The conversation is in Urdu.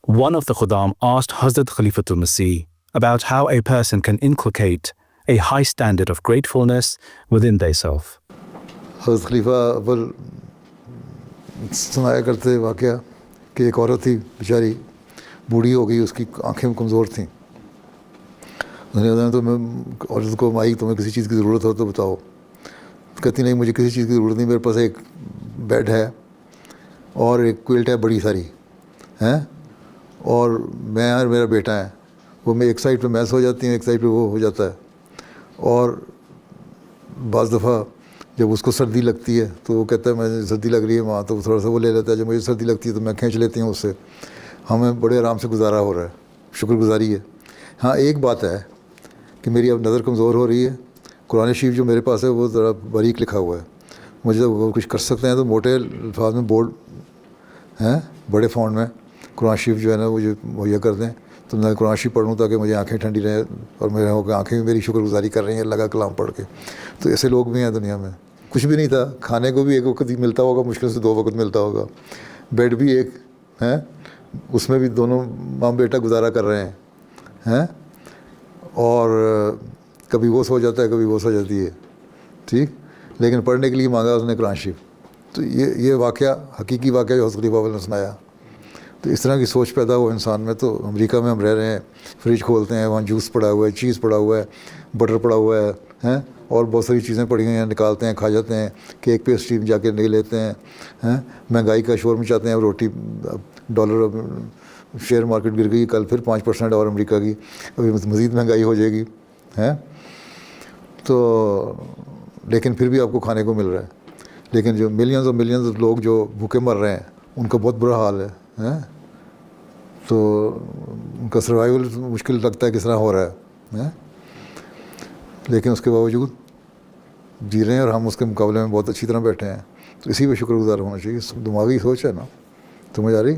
One of the Khuddam asked Hazrat Khalifatul Masih about how a person can inculcate a high standard of gratefulness within themselves. حضرت خلیفہ اول سنایا کرتے واقعہ کہ ایک عورت تھی بیچاری بوڑھی ہو گئی، اس کی آنکھیں کمزور تھیں. تو میں عورت کو مائی تمہیں کسی چیز کی ضرورت ہو تو بتاؤ. کہتی نہیں مجھے کسی چیز کی ضرورت نہیں، میرے پاس ایک بیڈ ہے اور ایک کوئلٹ ہے بڑی ساری ہیں، اور میں اور میرا بیٹا ہے، وہ میں ایک سائڈ پہ میں سو جاتی ہوں، ایک سائڈ پہ وہ ہو جاتا ہے. اور بعض دفعہ جب اس کو سردی لگتی ہے تو وہ کہتا ہے مجھے سردی لگ رہی ہے وہاں، تو تھوڑا سا وہ لے لیتا ہے. جب مجھے سردی لگتی ہے تو میں کھینچ لیتی ہوں اس سے. ہمیں بڑے آرام سے گزارا ہو رہا ہے، شکر گزاری ہے. ہاں ایک بات ہے کہ میری اب نظر کمزور ہو رہی ہے. قرآن شریف جو میرے پاس ہے وہ ذرا باریک لکھا ہوا ہے. مجھے وہ کچھ کر سکتے ہیں تو موٹے الفاظ میں بورڈ ہیں بڑے فونٹ میں قرآن شریف جو ہے نا مجھے مہیا کر دیں تو میں قرآن شریف پڑھ لوں تاکہ مجھے آنکھیں ٹھنڈی رہیں اور میرے آنکھیں بھی میری شکر گزاری کر رہی ہیں اللہ کا کلام پڑھ کے. تو ایسے لوگ بھی ہیں دنیا میں. کچھ بھی نہیں تھا، کھانے کو بھی ایک وقت ہی ملتا ہوگا، مشکل سے 2 وقت ملتا ہوگا. بیڈ بھی ایک ہیں، اس میں بھی دونوں ماں بیٹا گزارا کر رہے ہیں. اور کبھی وہ سو جاتا ہے کبھی وہ سو جاتی ہے، ٹھیک. لیکن پڑھنے کے لیے مانگا اس نے قرآن شریف. تو یہ واقعہ حقیقی واقعہ جو حضرت خلیفہ اول نے سنایا. تو اس طرح کی سوچ پیدا ہو انسان میں. تو امریکہ میں ہم رہ رہے ہیں، فریج کھولتے ہیں وہاں جوس پڑا ہوا ہے، چیز پڑا ہوا ہے، بٹر پڑا ہوا ہے ہیں، اور بہت ساری چیزیں پڑی ہوئی ہیں، نکالتے ہیں کھا جاتے ہیں. کیک پیسٹری جا کے لے لیتے ہیں. مہنگائی کا شور مچاتے ہیں. روٹی ڈالر شیئر مارکیٹ گر گئی، کل پھر 5% اور امریکہ کی، ابھی مزید مہنگائی ہو جائے گی ہیں. تو لیکن پھر بھی آپ کو کھانے کو مل رہا ہے. لیکن جو ملینز اور ملینز لوگ جو بھوکے مر رہے ہیں ان کا بہت برا حال ہے. تو ان کا سروائیول مشکل لگتا ہے کس طرح ہو رہا ہے. لیکن اس کے باوجود جی رہے ہیں اور ہم اس کے مقابلے میں بہت اچھی طرح بیٹھے ہیں. تو اسی پہ شکر گزار ہونا چاہیے. دماغی سوچ ہے نا. سمجھ آ رہی؟